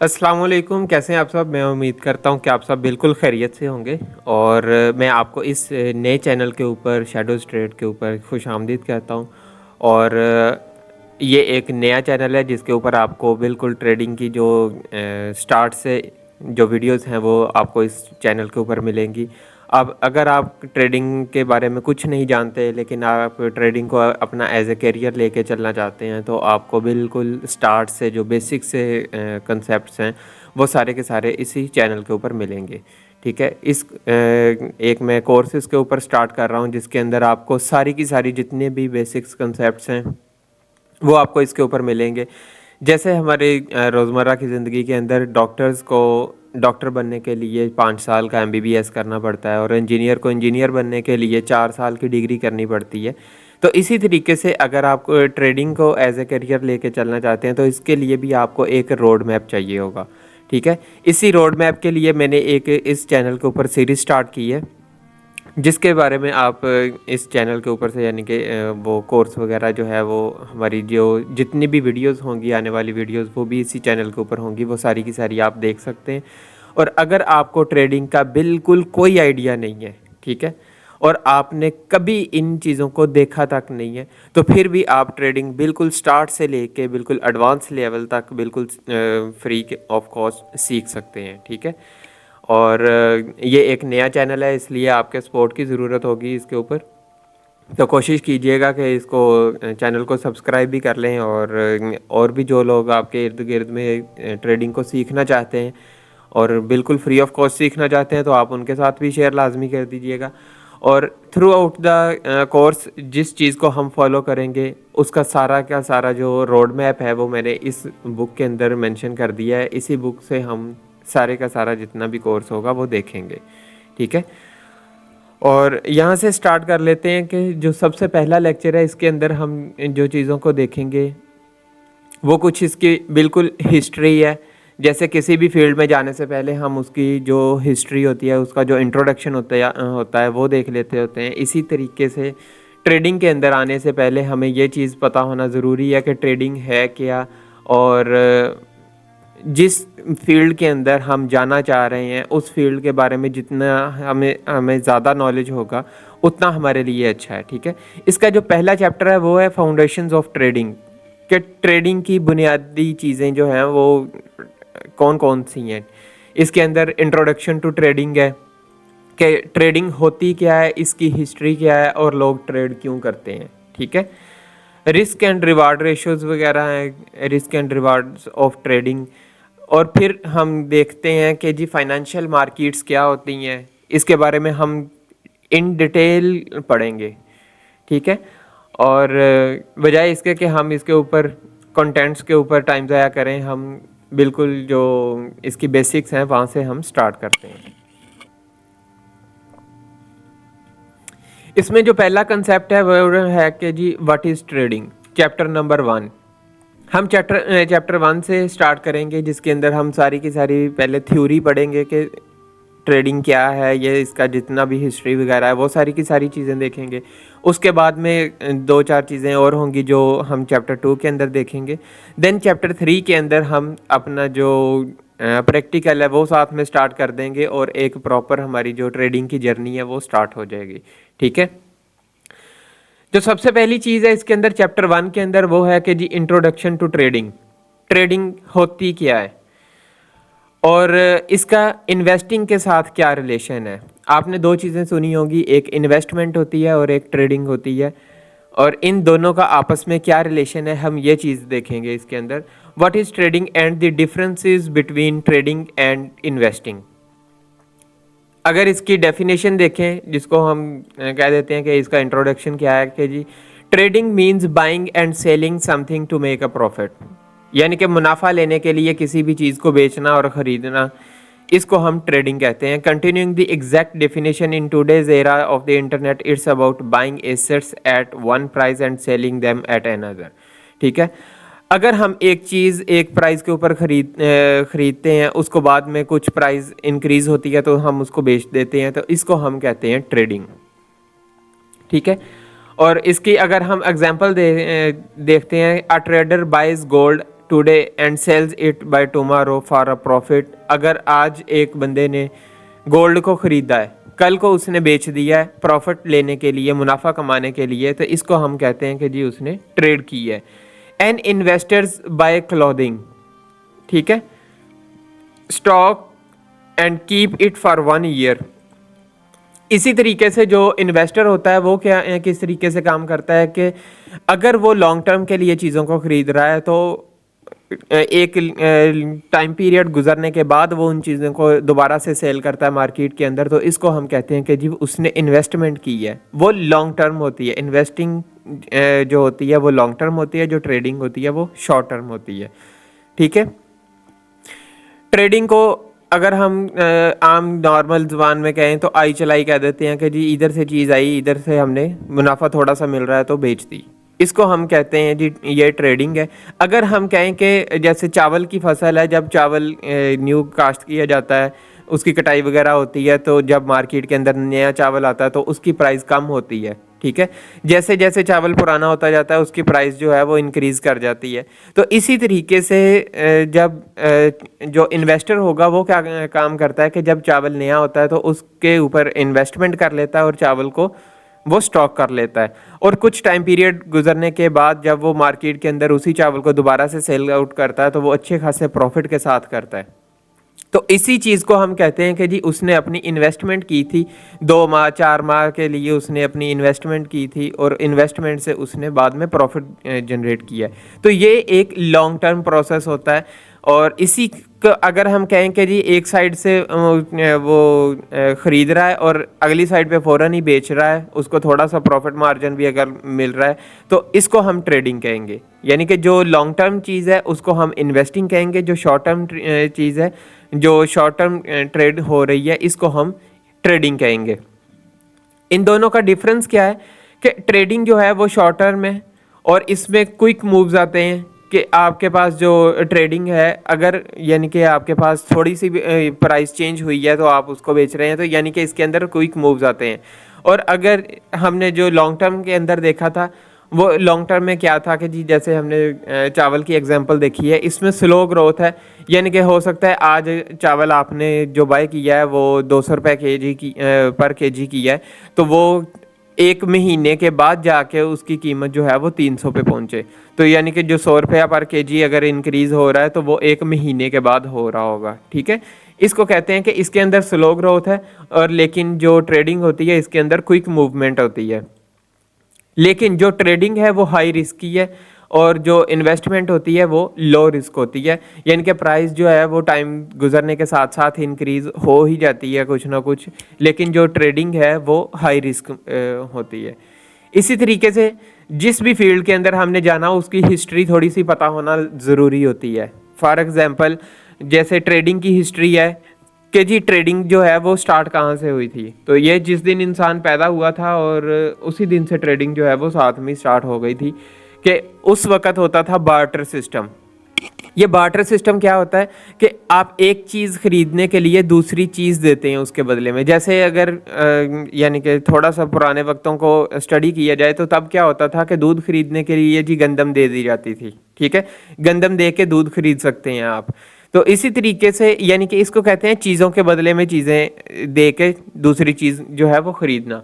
अस्सलाम वालेकुम, कैसे हैं आप सब? मैं उम्मीद करता हूँ कि आप सब बिल्कुल खैरियत से होंगे और मैं आपको इस नए चैनल के ऊपर शैडोज़ ट्रेड के ऊपर खुशामदीद कहता हूँ। और ये एक नया चैनल है जिसके ऊपर आपको बिल्कुल ट्रेडिंग की जो स्टार्ट से जो वीडियोस हैं वो आपको इस चैनल के ऊपर मिलेंगी। अब अगर आप ट्रेडिंग के बारे में कुछ नहीं जानते लेकिन आप ट्रेडिंग को अपना एज ए करियर लेके चलना चाहते हैं तो आपको बिल्कुल स्टार्ट से जो बेसिक से कंसेप्ट्स हैं वो सारे के सारे इसी चैनल के ऊपर मिलेंगे। ठीक है, एक मैं कोर्सेज़ के ऊपर स्टार्ट कर रहा हूँ जिसके अंदर आपको सारी की सारी जितने भी बेसिक्स कंसेप्ट्स हैं वो आपको इसके ऊपर मिलेंगे। जैसे हमारे रोज़मर्रा की ज़िंदगी के अंदर डॉक्टर्स को डॉक्टर बनने के लिए 5 साल का एमबीबीएस करना पड़ता है और इंजीनियर को इंजीनियर बनने के लिए 4 साल की डिग्री करनी पड़ती है। तो इसी तरीके से अगर आप ट्रेडिंग को एज ए करियर लेके चलना चाहते हैं तो इसके लिए भी आपको एक रोड मैप चाहिए होगा। ठीक है, इसी रोड मैप के लिए मैंने एक इस चैनल के ऊपर सीरीज़ स्टार्ट की है जिसके बारे में आप इस चैनल के ऊपर से यानी कि वो कोर्स वगैरह जो है वो हमारी जो जितनी भी वीडियोस होंगी आने वाली वीडियोस वो भी इसी चैनल के ऊपर होंगी, वो सारी की सारी आप देख सकते हैं। और अगर आपको ट्रेडिंग का बिल्कुल कोई आइडिया नहीं है, ठीक है, और आपने कभी इन चीज़ों को देखा तक नहीं है तो फिर भी आप ट्रेडिंग बिल्कुल स्टार्ट से लेके बिल्कुल एडवांस लेवल तक बिल्कुल फ्री ऑफ कॉस्ट सीख सकते हैं। ठीक है, और ये एक नया चैनल है इसलिए आपके सपोर्ट की ज़रूरत होगी इसके ऊपर। तो कोशिश कीजिएगा कि इसको चैनल को सब्सक्राइब भी कर लें और भी जो लोग आपके इर्द गिर्द में ट्रेडिंग को सीखना चाहते हैं और बिल्कुल फ्री ऑफ कॉस्ट सीखना चाहते हैं तो आप उनके साथ भी शेयर लाजमी कर दीजिएगा। और थ्रू आउट द कोर्स जिस चीज़ को हम फॉलो करेंगे उसका सारा का सारा जो रोड मैप है वो मैंने इस बुक के अंदर मेंशन कर दिया है। इसी बुक से हम सारे का सारा जितना भी कोर्स होगा वो देखेंगे। ठीक है, और यहाँ से स्टार्ट कर लेते हैं कि जो सबसे पहला लेक्चर है इसके अंदर हम जो चीज़ों को देखेंगे वो कुछ इसकी बिल्कुल हिस्ट्री है। जैसे किसी भी फील्ड में जाने से पहले हम उसकी जो हिस्ट्री होती है उसका जो इंट्रोडक्शन होता है वो देख लेते होते हैं। इसी तरीके से ट्रेडिंग के अंदर आने से पहले हमें ये चीज़ पता होना ज़रूरी है कि ट्रेडिंग है क्या, और जिस फील्ड के अंदर हम जाना चाह रहे हैं उस फील्ड के बारे में जितना हमें हमें ज़्यादा नॉलेज होगा उतना हमारे लिए अच्छा है। ठीक है, इसका जो पहला चैप्टर है वो है फाउंडेशंस ऑफ ट्रेडिंग, कि ट्रेडिंग की बुनियादी चीज़ें जो हैं वो कौन कौन सी हैं। इसके अंदर इंट्रोडक्शन टू ट्रेडिंग है कि ट्रेडिंग होती क्या है, इसकी हिस्ट्री क्या है और लोग ट्रेड क्यों करते हैं। ठीक है, रिस्क एंड रिवार्ड रेशोज़ वगैरह हैं, risk and rewards of trading. और फिर हम देखते हैं कि जी फाइनेंशियल मार्केट्स क्या होती हैं, इसके बारे में हम इन डिटेल पढ़ेंगे। ठीक है, और बजाय इसके कि हम इसके ऊपर कंटेंट्स के ऊपर टाइम ज़ाया करें, हम बिल्कुल जो इसकी बेसिक्स हैं वहाँ से हम स्टार्ट करते हैं। इसमें जो पहला कंसेप्ट है वो है कि जी what is trading, chapter number 1। हम चैप्टर 1 से स्टार्ट करेंगे जिसके अंदर हम सारी की सारी पहले थ्योरी पढ़ेंगे कि ट्रेडिंग क्या है, ये इसका जितना भी हिस्ट्री वगैरह है वो सारी की सारी चीज़ें देखेंगे। उसके बाद में 2-4 चीज़ें और होंगी जो हम चैप्टर 2 के अंदर देखेंगे। देन चैप्टर 3 के अंदर हम अपना जो प्रैक्टिकल है वो साथ में स्टार्ट कर देंगे और एक प्रॉपर हमारी जो ट्रेडिंग की जर्नी है वो स्टार्ट हो जाएगी। ठीक है, जो सबसे पहली चीज़ है इसके अंदर चैप्टर 1 के अंदर वो है कि जी इंट्रोडक्शन टू ट्रेडिंग, ट्रेडिंग होती क्या है और इसका इन्वेस्टिंग के साथ क्या रिलेशन है। आपने दो चीज़ें सुनी होगी, एक इन्वेस्टमेंट होती है और एक ट्रेडिंग होती है, और इन दोनों का आपस में क्या रिलेशन है हम ये चीज़ देखेंगे इसके अंदर। What is trading and the differences between trading and investing. अगर इसकी डेफिनेशन देखें जिसको हम कह देते हैं कि इसका इंट्रोडक्शन क्या है कि जी trading means buying and selling something to make a profit, यानी कि मुनाफा लेने के लिए किसी भी चीज़ को बेचना और ख़रीदना, इसको हम ट्रेडिंग कहते हैं। Continuing the exact definition in today's era of the internet, it's about buying assets at one price and selling them at another. ठीक है, अगर हम एक चीज़ एक प्राइस के ऊपर ख़रीदते हैं, उसको बाद में कुछ प्राइस इंक्रीज़ होती है तो हम उसको बेच देते हैं, तो इसको हम कहते हैं ट्रेडिंग। ठीक है, और इसकी अगर हम एग्जांपल देखते हैं, a trader buys gold today and sells it by tomorrow for a profit. अगर आज एक बंदे ने गोल्ड को ख़रीदा है, कल को उसने बेच दिया है प्रॉफिट लेने के लिए, मुनाफा कमाने के लिए, तो इसको हम कहते हैं कि जी उसने ट्रेड की है। एन इन्वेस्टर्स बाय क्लोथिंग, ठीक है, stock and keep it for 1 year. इसी तरीके से जो इन्वेस्टर होता है वो किस तरीके से काम करता है कि अगर वो लॉन्ग टर्म के लिए चीज़ों को ख़रीद रहा है तो एक टाइम पीरियड गुजरने के बाद वो उन चीज़ों को दोबारा से सेल करता है मार्केट के अंदर, तो इसको हम कहते हैं कि जी उसने इन्वेस्टमेंट की है, वो लॉन्ग टर्म होती है। इन्वेस्टिंग जो होती है वो लॉन्ग टर्म होती है, जो ट्रेडिंग होती है वो शॉर्ट टर्म होती है, ठीक है। ट्रेडिंग को अगर हम आम नॉर्मल ज़ुबान में कहें तो आई चलाई कह देते हैं कि जी इधर से चीज़ आई, इधर से हमने मुनाफा थोड़ा सा मिल रहा है तो बेच दी, इसको हम कहते हैं जी ये ट्रेडिंग है। अगर हम कहें कि जैसे चावल की फसल है, जब चावल न्यू काश्त किया जाता है, उसकी कटाई वगैरह होती है, तो जब मार्केट के अंदर नया चावल आता है तो उसकी प्राइस कम होती है, ठीक है। जैसे जैसे चावल पुराना होता जाता है उसकी प्राइस जो है वो इंक्रीज़ कर जाती है। तो इसी तरीके से जब जो इन्वेस्टर होगा वो क्या काम करता है कि जब चावल नया होता है तो उसके ऊपर इन्वेस्टमेंट कर लेता है और चावल को वो स्टॉक कर लेता है, और कुछ टाइम पीरियड गुजरने के बाद जब वो मार्केट के अंदर उसी चावल को दोबारा से सेल आउट करता है तो वो अच्छे खासे प्रॉफिट के साथ करता है। तो इसी चीज़ को हम कहते हैं कि जी उसने अपनी इन्वेस्टमेंट की थी, 2 माह 4 माह के लिए उसने अपनी इन्वेस्टमेंट की थी और इन्वेस्टमेंट से उसने बाद में प्रॉफिट जनरेट किया है। तो ये एक लॉन्ग टर्म प्रोसेस होता है। और इसी अगर हम कहें कि जी एक साइड से वो ख़रीद रहा है और अगली साइड पे फ़ौरन ही बेच रहा है, उसको थोड़ा सा प्रॉफिट मार्जिन भी अगर मिल रहा है, तो इसको हम ट्रेडिंग कहेंगे। यानी कि जो लॉन्ग टर्म चीज़ है उसको हम इन्वेस्टिंग कहेंगे, जो शॉर्ट टर्म चीज़ है, जो शॉर्ट टर्म ट्रेड हो रही है, इसको हम ट्रेडिंग कहेंगे। इन दोनों का डिफरेंस क्या है कि ट्रेडिंग जो है वो शॉर्ट टर्म है और इसमें क्विक मूव्स आते हैं कि आपके पास जो ट्रेडिंग है, अगर यानी कि आपके पास थोड़ी सी प्राइस चेंज हुई है तो आप उसको बेच रहे हैं, तो यानी कि इसके अंदर क्विक मूव्स आते हैं। और अगर हमने जो लॉन्ग टर्म के अंदर देखा था, वो लॉन्ग टर्म में क्या था कि जी जैसे हमने चावल की एग्जांपल देखी है, इसमें स्लो ग्रोथ है। यानी कि हो सकता है आज चावल आपने जो बाय किया है वो 200 रुपये केजी की पर केजी की है, तो वो 1 महीने के बाद जाके उसकी कीमत जो है वो 300 पे पहुंचे। तो यानी कि जो 100 रुपया पर केजी अगर इंक्रीज़ हो रहा है तो वो 1 महीने के बाद हो रहा होगा, ठीक है। इसको कहते हैं कि इसके अंदर स्लो ग्रोथ है, और लेकिन जो ट्रेडिंग होती है इसके अंदर क्विक मूवमेंट होती है। लेकिन जो ट्रेडिंग है वो हाई रिस्क की है और जो इन्वेस्टमेंट होती है वो लो रिस्क होती है। यानी कि प्राइस जो है वो टाइम गुजरने के साथ साथ इंक्रीज़ हो ही जाती है कुछ ना कुछ, लेकिन जो ट्रेडिंग है वो हाई रिस्क होती है। इसी तरीके से जिस भी फील्ड के अंदर हमने जाना उसकी हिस्ट्री थोड़ी सी पता होना ज़रूरी होती है। फॉर एग्ज़ाम्पल जैसे ट्रेडिंग की हिस्ट्री है कि जी ट्रेडिंग जो है वो स्टार्ट कहाँ से हुई थी, तो ये जिस दिन इंसान पैदा हुआ था और उसी दिन से ट्रेडिंग जो है वो साथ में स्टार्ट हो गई थी। कि उस वक़्त होता था बार्टर सिस्टम। ये बार्टर सिस्टम क्या होता है कि आप एक चीज़ ख़रीदने के लिए दूसरी चीज़ देते हैं उसके बदले में। जैसे अगर यानी कि थोड़ा सा पुराने वक्तों को स्टडी किया जाए तो तब क्या होता था कि दूध खरीदने के लिए जी गंदम दे दी जाती थी, ठीक है, गंदम दे के दूध खरीद सकते हैं आप। तो इसी तरीके से यानी कि इसको कहते हैं चीज़ों के बदले में चीज़ें दे के दूसरी चीज़ जो है वो ख़रीदना।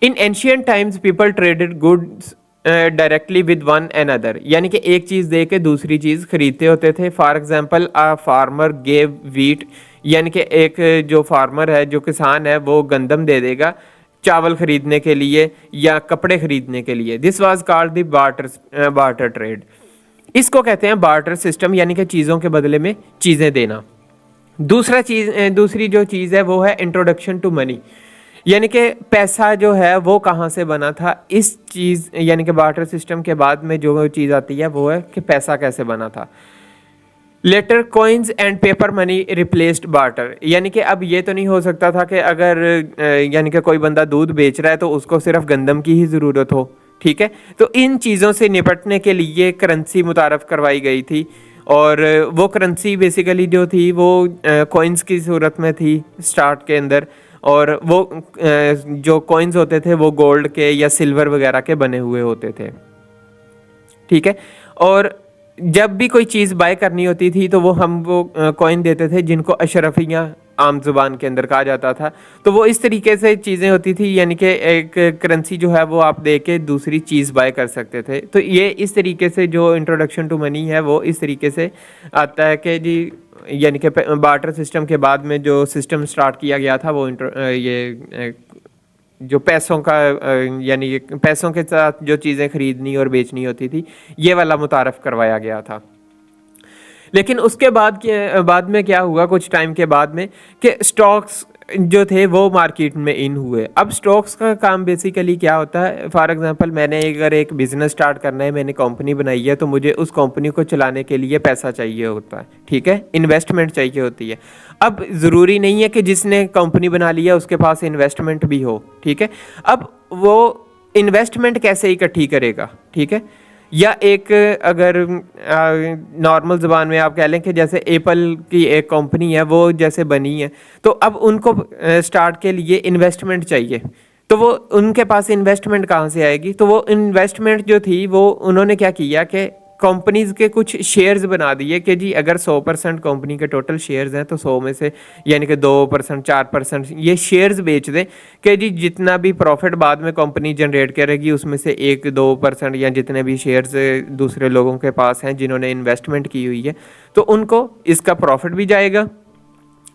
In ancient times people traded goods directly with one another, यानी कि एक चीज़ दे के दूसरी चीज़ खरीदते होते थे। For example a farmer gave wheat, यानी कि एक जो फार्मर है, जो किसान है, वो गंदम दे देगा चावल खरीदने के लिए या कपड़े खरीदने के लिए। This was called the barter trade. इसको कहते हैं बार्टर सिस्टम, यानी कि चीज़ों के बदले में चीज़ें देना। दूसरी जो चीज़ है वो है इंट्रोडक्शन टू मनी, यानी कि पैसा जो है वो कहाँ से बना था। इस चीज़ यानी कि बार्टर सिस्टम के बाद में जो चीज़ आती है वो है कि पैसा कैसे बना था। Later coins and paper money replaced barter, यानी कि अब ये तो नहीं हो सकता था कि अगर यानी कि कोई बंदा दूध बेच रहा है तो उसको सिर्फ गंदम की ही ज़रूरत हो, ठीक है। तो इन चीज़ों से निपटने के लिए करेंसी मुतारफ़ करवाई गई थी, और वो करेंसी बेसिकली जो थी वो कॉइन्स की सूरत में थी स्टार्ट के अंदर, और वो जो कॉइन्स होते थे वो गोल्ड के या सिल्वर वगैरह के बने हुए होते थे, ठीक है। और जब भी कोई चीज़ बाय करनी होती थी तो वो कॉइन देते थे जिनको अशरफियाँ आम ज़ुबान के अंदर कहा जाता था। तो वो इस तरीके से चीज़ें होती थी, यानी कि एक करेंसी जो है वो आप दे के दूसरी चीज़ बाय कर सकते थे। तो ये इस तरीके से जो इंट्रोडक्शन टू मनी है वो इस तरीके से आता है कि जी, यानी कि बार्टर सिस्टम के बाद में जो सिस्टम स्टार्ट किया गया था वो जो पैसों का यानी कि पैसों के साथ जो चीज़ें खरीदनी और बेचनी होती थी, ये वाला मुतारफ़ करवाया गया था। लेकिन उसके बाद में क्या हुआ, कुछ टाइम के बाद में, कि स्टॉक्स जो थे वो मार्केट में इन हुए। अब स्टॉक्स का काम बेसिकली क्या होता है, फॉर एग्जांपल मैंने अगर एक बिज़नेस स्टार्ट करना है, मैंने कंपनी बनाई है, तो मुझे उस कंपनी को चलाने के लिए पैसा चाहिए होता है, ठीक है, इन्वेस्टमेंट चाहिए होती है। अब ज़रूरी नहीं है कि जिसने कंपनी बना लिया उसके पास इन्वेस्टमेंट भी हो, ठीक है। अब वो इन्वेस्टमेंट कैसे इकट्ठी करेगा, ठीक है। या एक अगर नॉर्मल ज़ुबान में आप कह लें कि जैसे एप्पल की एक कंपनी है वो जैसे बनी है, तो अब उनको स्टार्ट के लिए इन्वेस्टमेंट चाहिए। तो वो उनके पास इन्वेस्टमेंट कहाँ से आएगी, तो वो इन्वेस्टमेंट जो थी वो उन्होंने क्या किया कि कंपनीज के कुछ शेयर्स बना दिए कि जी अगर 100% कंपनी के टोटल शेयर्स हैं तो 100 में से यानी कि 2%, 4% ये शेयर्स बेच दें कि जी जितना भी प्रॉफिट बाद में कंपनी जनरेट करेगी उसमें से 1-2% या जितने भी शेयर्स दूसरे लोगों के पास हैं जिन्होंने इन्वेस्टमेंट की हुई है, तो उनको इसका प्रॉफिट भी जाएगा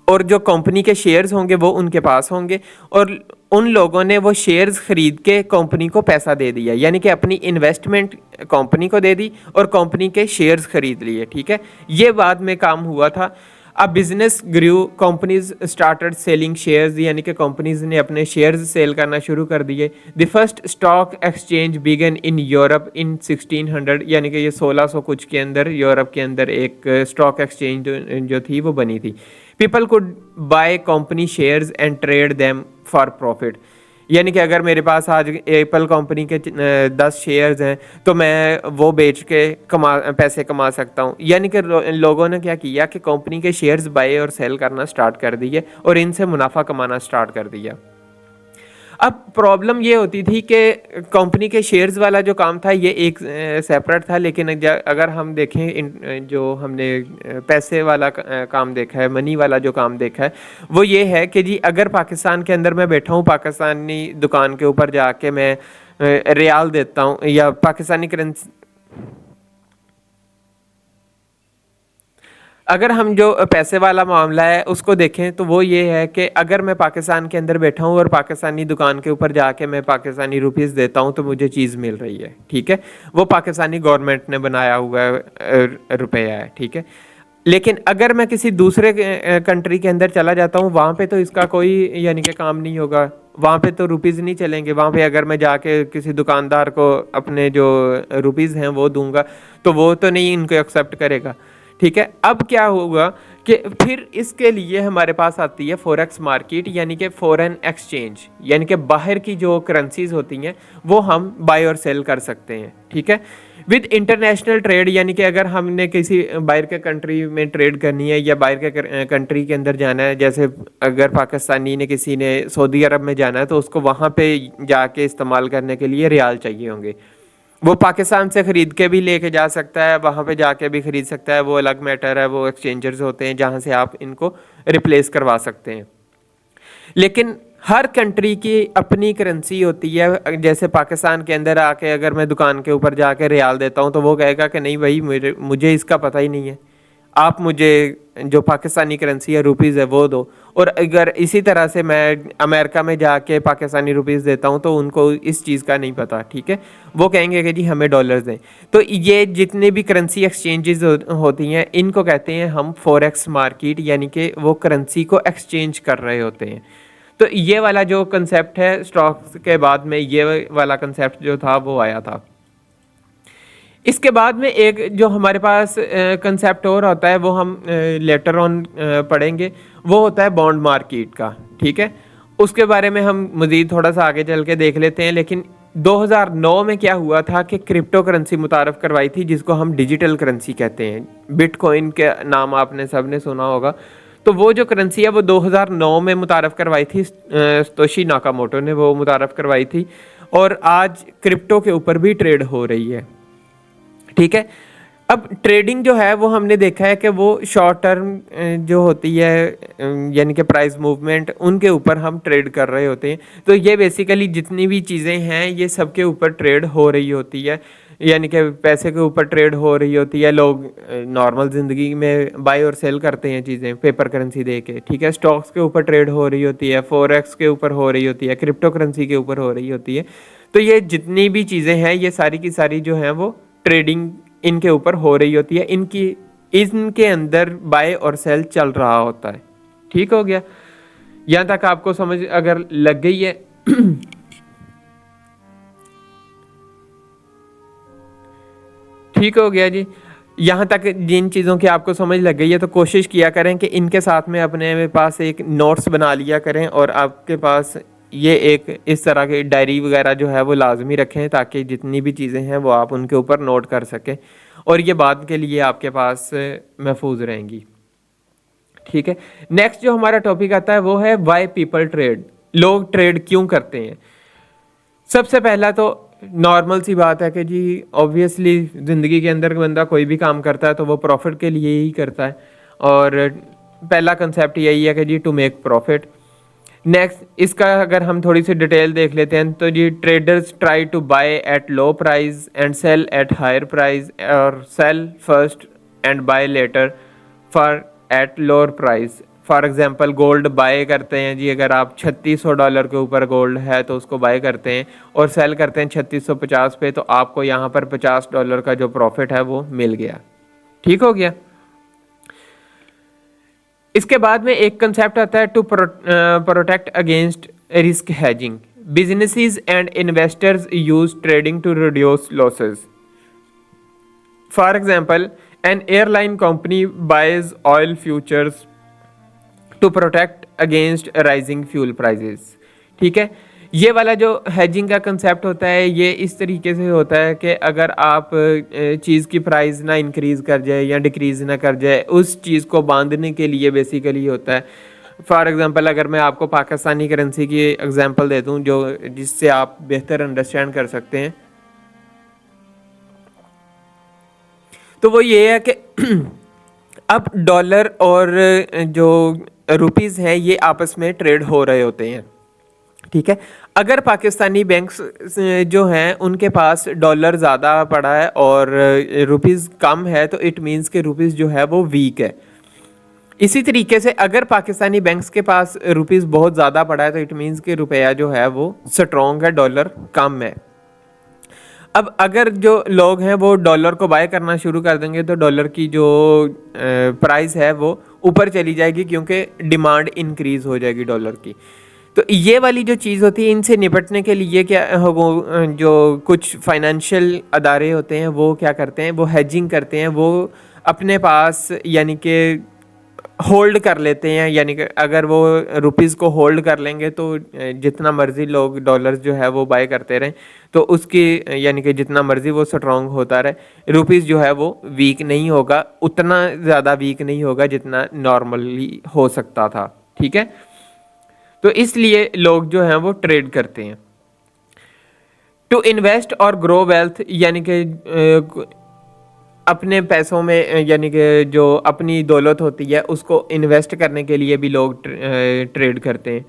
और जो कंपनी के शेयर्स होंगे वो उनके पास होंगे, और उन लोगों ने वो शेयर्स खरीद के कंपनी को पैसा दे दिया, यानी कि अपनी इन्वेस्टमेंट कंपनी को दे दी और कंपनी के शेयर्स खरीद लिए, ठीक है। ये बाद में काम हुआ था। अब बिजनेस ग्रू, कंपनीज स्टार्टेड सेलिंग शेयर्स, यानी कि कंपनीज ने अपने शेयर्स सेल करना शुरू कर दिए। The first stock exchange began in Europe in 1600, यानी कि ये 1600 कुछ के अंदर यूरोप के अंदर एक स्टॉक एक्सचेंज जो थी वो बनी थी। People could by company shares and trade them for profit, यानी कि अगर मेरे पास आज एप्पल कंपनी के 10 शेयर्स हैं तो मैं वो बेच के पैसे कमा सकता हूँ। यानी कि लोगों ने क्या किया कि कंपनी के शेयर्स बाय और सेल करना स्टार्ट कर दिए और इनसे मुनाफा कमाना स्टार्ट कर दिया। अब प्रॉब्लम ये होती थी कि कंपनी के शेयर्स वाला जो काम था ये एक सेपरेट था, लेकिन अगर हम देखें जो हमने पैसे वाला काम देखा है, मनी वाला जो काम देखा है, वो ये है कि जी अगर पाकिस्तान के अंदर मैं बैठा हूँ, पाकिस्तानी दुकान के ऊपर जाके मैं रियाल देता हूँ या पाकिस्तानी करेंसी, अगर हम जो पैसे वाला मामला है उसको देखें तो वो ये है कि अगर मैं पाकिस्तान के अंदर बैठा हूँ और पाकिस्तानी दुकान के ऊपर जाके मैं पाकिस्तानी रुपीस देता हूँ तो मुझे चीज़ मिल रही है, ठीक है। वो पाकिस्तानी गवर्नमेंट ने बनाया हुआ रुपया है, ठीक है। लेकिन अगर मैं किसी दूसरे कंट्री के अंदर चला जाता हूँ वहाँ पे तो इसका कोई यानी कि काम नहीं होगा, वहाँ पे तो रुपीज़ नहीं चलेंगे। वहाँ पे अगर मैं जाके किसी दुकानदार को अपने जो रुपीज़ हैं वो दूंगा तो वो तो नहीं इनको एक्सेप्ट करेगा, ठीक है। अब क्या होगा कि फिर इसके लिए हमारे पास आती है फॉरेक्स मार्केट, यानी कि फॉरेन एक्सचेंज, यानी कि बाहर की जो करेंसीज होती हैं वो हम बाय और सेल कर सकते हैं, ठीक है। विद इंटरनेशनल ट्रेड, यानी कि अगर हमने किसी बाहर के कंट्री में ट्रेड करनी है या बाहर के कंट्री के अंदर जाना है, जैसे अगर पाकिस्तानी ने किसी ने सऊदी अरब में जाना है तो उसको वहाँ पे जाके इस्तेमाल करने के लिए रियाल चाहिए होंगे। वो पाकिस्तान से ख़रीद के भी लेके जा सकता है, वहाँ पे जाके भी ख़रीद सकता है, वो अलग मैटर है। वो एक्सचेंजर्स होते हैं जहाँ से आप इनको रिप्लेस करवा सकते हैं। लेकिन हर कंट्री की अपनी करेंसी होती है। जैसे पाकिस्तान के अंदर आके अगर मैं दुकान के ऊपर जाके रियाल देता हूँ तो वो कहेगा कि नहीं भाई मुझे इसका पता ही नहीं है, आप मुझे जो पाकिस्तानी करेंसी है रुपीज़ है वो दो। और अगर इसी तरह से मैं अमेरिका में जाके पाकिस्तानी रुपीज़ देता हूँ तो उनको इस चीज़ का नहीं पता, ठीक है। वो कहेंगे कि जी हमें डॉलर्स दें। तो ये जितने भी करेंसी एक्सचेंजेस होती हैं इनको कहते हैं हम फॉरेक्स मार्केट, यानी कि वो करेंसी को एक्सचेंज कर रहे होते हैं। तो ये वाला जो कंसेप्ट है स्टॉक्स के बाद में, ये वाला कंसेप्ट जो था वो आया था। इसके बाद में एक जो हमारे पास कंसेप्ट और होता है वो हम लेटर ऑन पढ़ेंगे, वो होता है बॉन्ड मार्केट का, ठीक है। उसके बारे में हम मज़ीद थोड़ा सा आगे चल के देख लेते हैं। लेकिन 2009 में क्या हुआ था कि क्रिप्टो करेंसी मुतारफ़ करवाई थी जिसको हम डिजिटल करेंसी कहते हैं। बिटकॉइन के नाम आपने सब ने सुना होगा। तो वो जो करेंसी है वो 2009 में मुतारफ़ करवाई थी, सतोशी नाकामोटो ने वो मुतारफ़ करवाई थी और आज क्रिप्टो के ऊपर भी ट्रेड हो रही है, ठीक है। अब ट्रेडिंग जो है वो हमने देखा है कि वो शॉर्ट टर्म जो होती है, यानी कि प्राइस मूवमेंट, उनके ऊपर हम ट्रेड कर रहे होते हैं। तो ये बेसिकली जितनी भी चीज़ें हैं ये सबके ऊपर ट्रेड हो रही होती है, यानी कि पैसे के ऊपर ट्रेड हो रही होती है। लोग नॉर्मल ज़िंदगी में बाय और सेल करते हैं चीज़ें पेपर करेंसी दे के, ठीक है। स्टॉक्स के ऊपर ट्रेड हो रही होती है, फॉरेक्स के ऊपर हो रही होती है, क्रिप्टो करेंसी के ऊपर हो रही होती है। तो ये जितनी भी चीज़ें हैं ये सारी की सारी जो हैं वो ट्रेडिंग इनके ऊपर हो रही होती है, इनके अंदर बाय और सेल चल रहा होता है। ठीक हो गया, यहाँ तक आपको समझ अगर लग गई है ठीक हो गया जी। यहाँ तक जिन चीज़ों की आपको समझ लग गई है तो कोशिश किया करें कि इनके साथ में अपने पास एक नोट्स बना लिया करें, और आपके पास ये एक इस तरह की डायरी वगैरह जो है वो लाजमी रखें, ताकि जितनी भी चीज़ें हैं वो आप उनके ऊपर नोट कर सकें और ये बाद के लिए आपके पास महफूज रहेंगी। ठीक है। नेक्स्ट जो हमारा टॉपिक आता है वो है वाई पीपल ट्रेड, लोग ट्रेड क्यों करते हैं। सबसे पहला तो नॉर्मल सी बात है कि जी ऑब्वियसली ज़िंदगी के अंदर बंदा कोई भी काम करता है तो वो प्रॉफिट के लिए ही करता है, और पहला कंसेप्ट यही है कि जी टू मेक प्रॉफिट। नेक्स्ट इसका अगर हम थोड़ी सी डिटेल देख लेते हैं तो जी traders try to buy at low price and sell at higher price, और sell first and buy later for at lower price. For example gold buy करते हैं जी, अगर आप $3600 के ऊपर गोल्ड है तो उसको बाय करते हैं और सेल करते हैं 3650 पे, तो आपको यहाँ पर $50 का जो प्रॉफिट है वो मिल गया। ठीक हो गया। इसके बाद में एक कंसेप्ट आता है to protect against risk hedging. Businesses and investors use trading to reduce losses. For example an airline company buys oil futures to protect against rising fuel prices. ठीक है। ये वाला जो हेजिंग का कंसेप्ट होता है ये इस तरीके से होता है कि अगर आप चीज़ की प्राइस ना इंक्रीज़ कर जाए या डिक्रीज़ ना कर जाए, उस चीज़ को बांधने के लिए बेसिकली होता है। फॉर एग्जांपल अगर मैं आपको पाकिस्तानी करेंसी की एग्जांपल दे दूं जो जिससे आप बेहतर अंडरस्टैंड कर सकते हैं, तो वो ये है कि अब डॉलर और जो रुपीज़ हैं ये आपस में ट्रेड हो रहे होते हैं। ठीक है। अगर पाकिस्तानी बैंक्स जो हैं उनके पास डॉलर ज़्यादा पड़ा है और रुपीज़ कम है, तो इट मीन्स कि रुपीज़ जो है वो वीक है। इसी तरीके से अगर पाकिस्तानी बैंक्स के पास रुपीज़ बहुत ज़्यादा पड़ा है तो इट मीन्स कि रुपया जो है वो स्ट्रॉन्ग है, डॉलर कम है। अब अगर जो लोग हैं वो डॉलर को बाय करना शुरू कर देंगे तो डॉलर की जो प्राइस है वो ऊपर चली जाएगी, क्योंकि डिमांड इंक्रीज़ हो जाएगी डॉलर की। तो ये वाली जो चीज़ होती है इनसे निपटने के लिए क्या वो जो कुछ फाइनेंशियल अदारे होते हैं वो क्या करते हैं, वो हेजिंग करते हैं। वो अपने पास यानी कि होल्ड कर लेते हैं, यानी कि अगर वो रुपीज़ को होल्ड कर लेंगे तो जितना मर्ज़ी लोग डॉलर्स जो है वो बाय करते रहें, तो उसकी यानी कि जितना मर्ज़ी वो स्ट्रॉन्ग होता रहे, रुपीज़ जो है वो वीक नहीं होगा, उतना ज़्यादा वीक नहीं होगा जितना नॉर्मली हो सकता था। ठीक है। तो इसलिए लोग जो हैं वो ट्रेड करते हैं। टू इन्वेस्ट और ग्रो वेल्थ, यानी कि अपने पैसों में यानी कि जो अपनी दौलत होती है उसको इन्वेस्ट करने के लिए भी लोग ट्रेड करते हैं।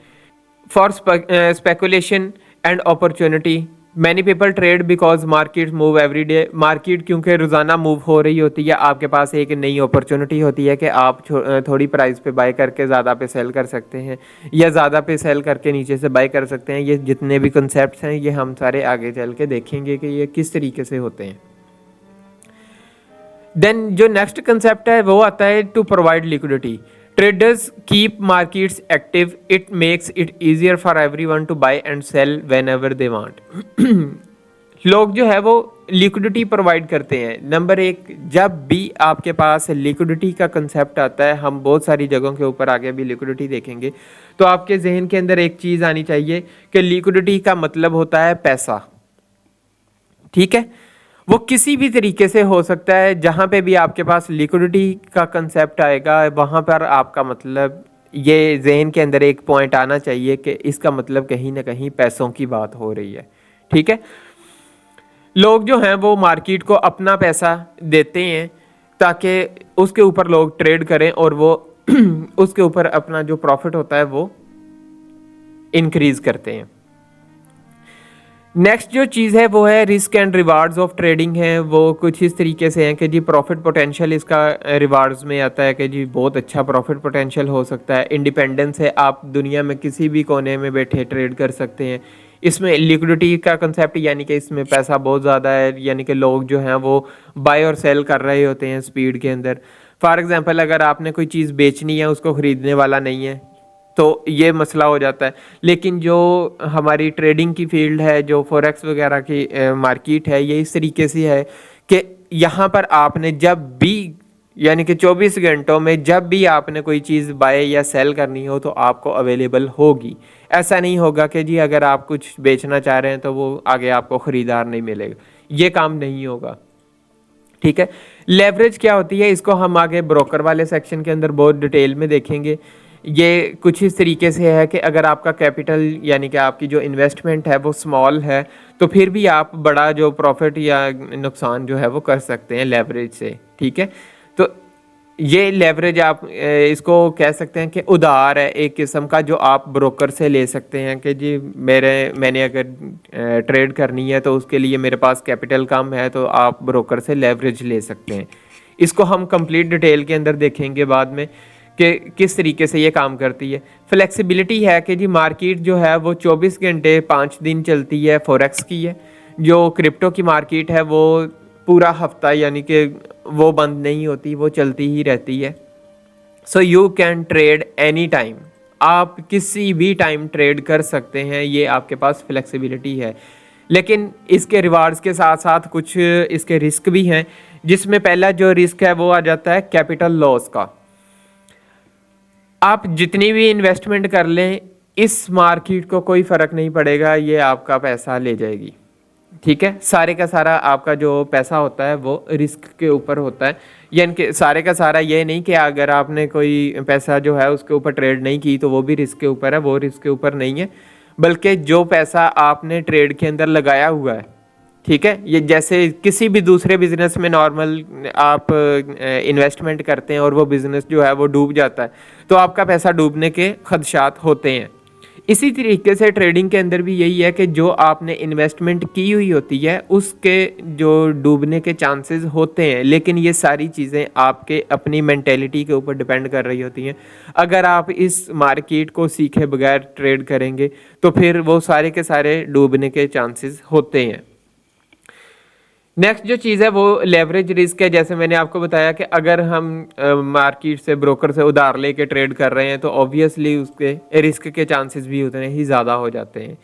For speculation and opportunity many people trade because market move every day. Market क्योंकि रोज़ाना मूव हो रही होती है, आपके पास एक नई अपॉर्चुनिटी होती है कि आप थोड़ी प्राइस पे बाय करके ज़्यादा पे सेल कर सकते हैं, या ज़्यादा पे सेल करके नीचे से बाय कर सकते हैं। ये जितने भी कंसेप्ट हैं ये हम सारे आगे चल के देखेंगे कि ये किस तरीके से होते हैं। देन जो नेक्स्ट कंसेप्ट है वो आता है to provide liquidity. Traders keep markets active, it makes it easier for everyone to buy and sell whenever they want. लोग जो है वो लिक्विडिटी प्रोवाइड करते हैं। नंबर एक, जब भी आपके पास लिक्विडिटी का कंसेप्ट आता है, हम बहुत सारी जगहों के ऊपर आगे भी लिक्विडिटी देखेंगे, तो आपके जहन के अंदर एक चीज़ आनी चाहिए कि लिक्विडिटी का मतलब होता है पैसा। ठीक है। वो किसी भी तरीके से हो सकता है, जहाँ पे भी आपके पास लिक्विडिटी का कंसेप्ट आएगा वहाँ पर आपका मतलब ये जहन के अंदर एक पॉइंट आना चाहिए कि इसका मतलब कहीं ना कहीं पैसों की बात हो रही है। ठीक है। लोग जो हैं वो मार्केट को अपना पैसा देते हैं ताकि उसके ऊपर लोग ट्रेड करें और वो उसके ऊपर अपना जो प्रॉफिट होता है वो इंक्रीज करते हैं। नेक्स्ट जो चीज़ है वो है risk and rewards of trading है। वो कुछ इस तरीके से हैं कि जी प्रॉफिट पोटेंशियल इसका रिवार्ड्स में आता है कि जी बहुत अच्छा प्रॉफिट पोटेंशियल हो सकता है। इंडिपेंडेंस है, आप दुनिया में किसी भी कोने में बैठे ट्रेड कर सकते हैं। इसमें लिक्विडिटी का कंसेप्ट यानी कि इसमें पैसा बहुत ज़्यादा है, यानी कि लोग जो हैं वो बाय और सेल कर रहे होते हैं स्पीड के अंदर। फॉर एग्जांपल अगर आपने कोई चीज़ बेचनी है, उसको ख़रीदने वाला नहीं है तो ये मसला हो जाता है। लेकिन जो हमारी ट्रेडिंग की फील्ड है, जो फॉरेक्स वगैरह की मार्केट है, ये इस तरीके से है कि यहाँ पर आपने जब भी यानी कि 24 घंटों में जब भी आपने कोई चीज़ बाय या सेल करनी हो तो आपको अवेलेबल होगी। ऐसा नहीं होगा कि जी अगर आप कुछ बेचना चाह रहे हैं तो वो आगे आपको ख़रीदार नहीं मिलेगा, ये काम नहीं होगा। ठीक है, लेवरेज क्या होती है इसको हम आगे ब्रोकर वाले सेक्शन के अंदर बहुत डिटेल में देखेंगे। ये कुछ इस तरीके से है कि अगर आपका कैपिटल यानी कि आपकी जो इन्वेस्टमेंट है वो स्मॉल है तो फिर भी आप बड़ा जो प्रॉफिट या नुकसान जो है वो कर सकते हैं लेवरेज से। ठीक है, तो ये लेवरेज आप इसको कह सकते हैं कि उधार है एक किस्म का, जो आप ब्रोकर से ले सकते हैं कि जी मैंने अगर ट्रेड करनी है तो उसके लिए मेरे पास कैपिटल कम है तो आप ब्रोकर से लेवरेज ले सकते हैं। इसको हम कंप्लीट डिटेल के अंदर देखेंगे बाद में कि किस तरीके से ये काम करती है। फ्लेक्सिबिलिटी है कि जी मार्केट जो है वो 24 घंटे 5 दिन चलती है, फॉरेक्स की है। जो क्रिप्टो की मार्केट है वो पूरा हफ्ता यानी कि वो बंद नहीं होती, वो चलती ही रहती है। So you can trade any time, आप किसी भी टाइम ट्रेड कर सकते हैं, ये आपके पास फ्लेक्सिबिलिटी है। लेकिन इसके रिवार्ड्स के साथ साथ कुछ इसके रिस्क भी हैं, जिसमें पहला जो रिस्क है वो आ जाता है कैपिटल लॉस का। आप जितनी भी इन्वेस्टमेंट कर लें इस मार्केट को कोई फ़र्क नहीं पड़ेगा, ये आपका पैसा ले जाएगी। ठीक है, सारे का सारा आपका जो पैसा होता है वो रिस्क के ऊपर होता है। यानी कि सारे का सारा ये नहीं कि अगर आपने कोई पैसा जो है उसके ऊपर ट्रेड नहीं की तो वो भी रिस्क के ऊपर है, वो रिस्क के ऊपर नहीं है। बल्कि जो पैसा आपने ट्रेड के अंदर लगाया हुआ है, ठीक है, ये जैसे किसी भी दूसरे बिजनेस में नॉर्मल आप इन्वेस्टमेंट करते हैं और वो बिजनेस जो है वो डूब जाता है तो आपका पैसा डूबने के खदशात होते हैं। इसी तरीके से ट्रेडिंग के अंदर भी यही है कि जो आपने इन्वेस्टमेंट की हुई होती है उसके जो डूबने के चांसेस होते हैं, लेकिन ये सारी चीज़ें आपके अपनी मेंटेलिटी के ऊपर डिपेंड कर रही होती हैं। अगर आप इस मार्केट को सीखे बगैर ट्रेड करेंगे तो फिर वो सारे के सारे डूबने के चांसेस होते हैं। नेक्स्ट जो चीज़ है वो लेवरेज रिस्क है। जैसे मैंने आपको बताया कि अगर हम मार्केट से ब्रोकर से उधार लेके ट्रेड कर रहे हैं तो ऑब्वियसली उसके रिस्क के चांसेस भी उतने ही ज़्यादा हो जाते हैं।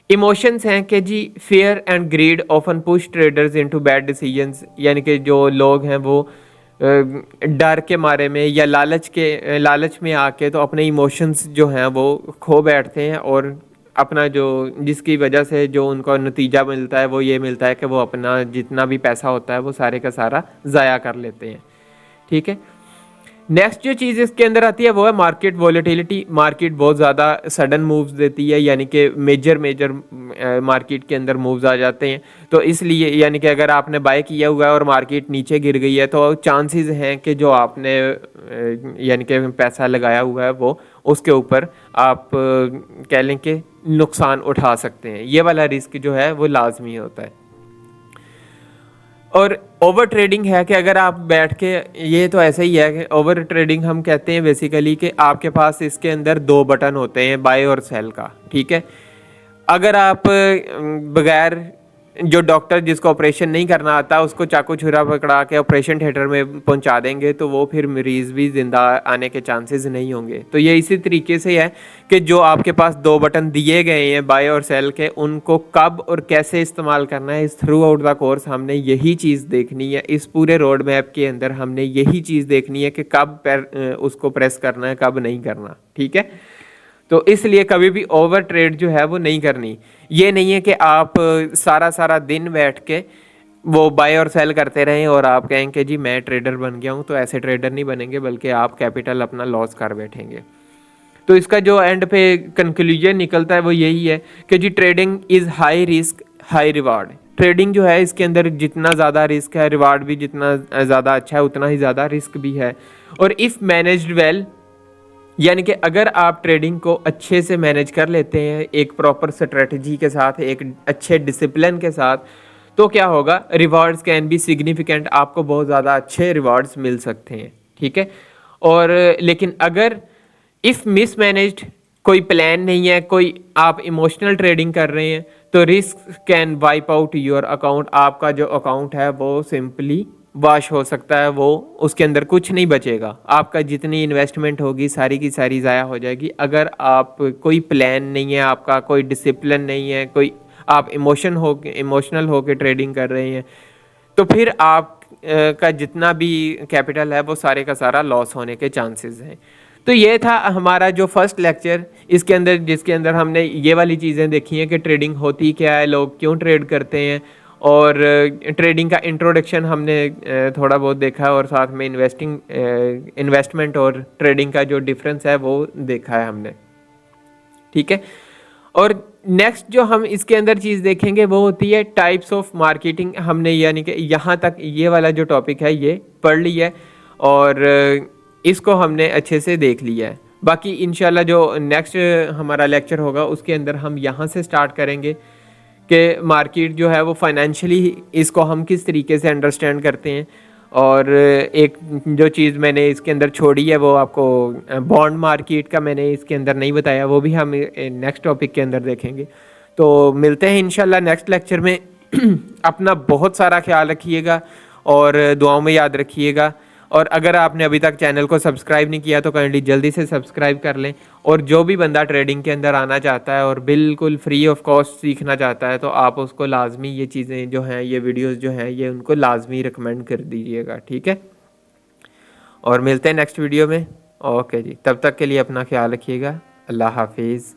इमोशंस हैं कि जी fear and greed often push traders into bad decisions, यानी कि जो लोग हैं वो डर के मारे में या लालच में आके तो अपने इमोशंस जो हैं वो खो बैठते हैं और अपना जो जिसकी वजह से जो उनको नतीजा मिलता है वो ये मिलता है कि वो अपना जितना भी पैसा होता है वो सारे का सारा ज़ाया कर लेते हैं। ठीक है, नेक्स्ट जो चीज़ इसके अंदर आती है वो है मार्केट वॉलेटिलिटी। मार्केट बहुत ज़्यादा सडन मूव्स देती है, यानी कि मेजर मार्केट के अंदर मूव्स आ जाते हैं। तो इसलिए यानी कि अगर आपने बाय किया हुआ है और मार्केट नीचे गिर गई है तो चांसेस हैं कि जो आपने यानी कि पैसा लगाया हुआ है वो उसके ऊपर आप कह लें कि नुकसान उठा सकते हैं। ये वाला रिस्क जो है वो लाजमी होता है। और ओवर ट्रेडिंग है कि अगर आप बैठ के, ये तो ऐसा ही है कि ओवर ट्रेडिंग हम कहते हैं बेसिकली कि आपके पास इसके अंदर 2 बटन होते हैं बाय और सेल का। ठीक है, अगर आप बगैर जो डॉक्टर जिसको ऑपरेशन नहीं करना आता उसको चाकू छुरा पकड़ा के ऑपरेशन थिएटर में पहुंचा देंगे तो वो फिर मरीज़ भी ज़िंदा आने के चांसेस नहीं होंगे। तो ये इसी तरीके से है कि जो आपके पास 2 बटन दिए गए हैं बाय और सेल के, उनको कब और कैसे इस्तेमाल करना है, इस थ्रू आउट द कोर्स हमने यही चीज़ देखनी है। इस पूरे रोड मैप के अंदर हमने यही चीज़ देखनी है कि कब उसको प्रेस करना है, कब नहीं करना। ठीक है, तो इसलिए कभी भी ओवर ट्रेड जो है वो नहीं करनी। ये नहीं है कि आप सारा दिन बैठ के वो बाय और सेल करते रहें और आप कहें कि जी मैं ट्रेडर बन गया हूँ, तो ऐसे ट्रेडर नहीं बनेंगे, बल्कि आप कैपिटल अपना लॉस कर बैठेंगे। तो इसका जो एंड पे कंक्लूजन निकलता है वो यही है कि जी trading is high risk high reward. Trading जो है इसके अंदर जितना ज़्यादा रिस्क है, रिवार्ड भी जितना ज़्यादा अच्छा है उतना ही ज़्यादा रिस्क भी है। और इफ़ मैनेज्ड वेल, यानी कि अगर आप ट्रेडिंग को अच्छे से मैनेज कर लेते हैं एक प्रॉपर स्ट्रेटजी के साथ, एक अच्छे डिसिप्लिन के साथ, तो क्या होगा, रिवार्ड्स कैन बी सिग्निफिकेंट, आपको बहुत ज़्यादा अच्छे रिवार्ड्स मिल सकते हैं, ठीक है। और लेकिन अगर इफ़ मिसमैनेज्ड, कोई प्लान नहीं है, कोई आप इमोशनल ट्रेडिंग कर रहे हैं, तो risk can wipe out your account, आपका जो अकाउंट है वो सिंपली वॉश हो सकता है, वो उसके अंदर कुछ नहीं बचेगा, आपका जितनी इन्वेस्टमेंट होगी सारी की सारी ज़ाया हो जाएगी। अगर आप कोई प्लान नहीं है, आपका कोई डिसिप्लिन नहीं है, कोई आप इमोशनल होके ट्रेडिंग कर रहे हैं, तो फिर आप का जितना भी कैपिटल है वो सारे का सारा लॉस होने के चांसेस हैं। तो ये था हमारा जो फर्स्ट लेक्चर, इसके अंदर जिसके अंदर हमने ये वाली चीज़ें देखी हैं कि ट्रेडिंग होती क्या है, लोग क्यों ट्रेड करते हैं, और ट्रेडिंग का इंट्रोडक्शन हमने थोड़ा बहुत देखा है, और साथ में इन्वेस्टमेंट और ट्रेडिंग का जो डिफरेंस है वो देखा है हमने, ठीक है। और नेक्स्ट जो हम इसके अंदर चीज़ देखेंगे वो होती है टाइप्स ऑफ मार्केटिंग। हमने यानी कि यहाँ तक ये वाला जो टॉपिक है ये पढ़ लिया है और इसको हमने अच्छे से देख लिया है। बाकी इंशाल्लाह जो नेक्स्ट हमारा लेक्चर होगा उसके अंदर हम यहाँ से स्टार्ट करेंगे कि मार्केट जो है वो फाइनेंशियली इसको हम किस तरीके से अंडरस्टैंड करते हैं। और एक जो चीज़ मैंने इसके अंदर छोड़ी है वो आपको बॉन्ड मार्केट का मैंने इसके अंदर नहीं बताया, वो भी हम नेक्स्ट टॉपिक के अंदर देखेंगे। तो मिलते हैं इंशाल्लाह नेक्स्ट लेक्चर में। अपना बहुत सारा ख्याल रखिएगा और दुआओं में याद रखिएगा। और अगर आपने अभी तक चैनल को सब्सक्राइब नहीं किया तो काइंडली जल्दी से सब्सक्राइब कर लें। और जो भी बंदा ट्रेडिंग के अंदर आना चाहता है और बिल्कुल फ्री ऑफ कॉस्ट सीखना चाहता है तो आप उसको लाजमी ये चीज़ें जो हैं, ये वीडियोस जो हैं, ये उनको लाजमी रिकमेंड कर दीजिएगा, ठीक है। और मिलते हैं नेक्स्ट वीडियो में। ओके जी, तब तक के लिए अपना ख्याल रखिएगा। अल्लाह हाफिज़।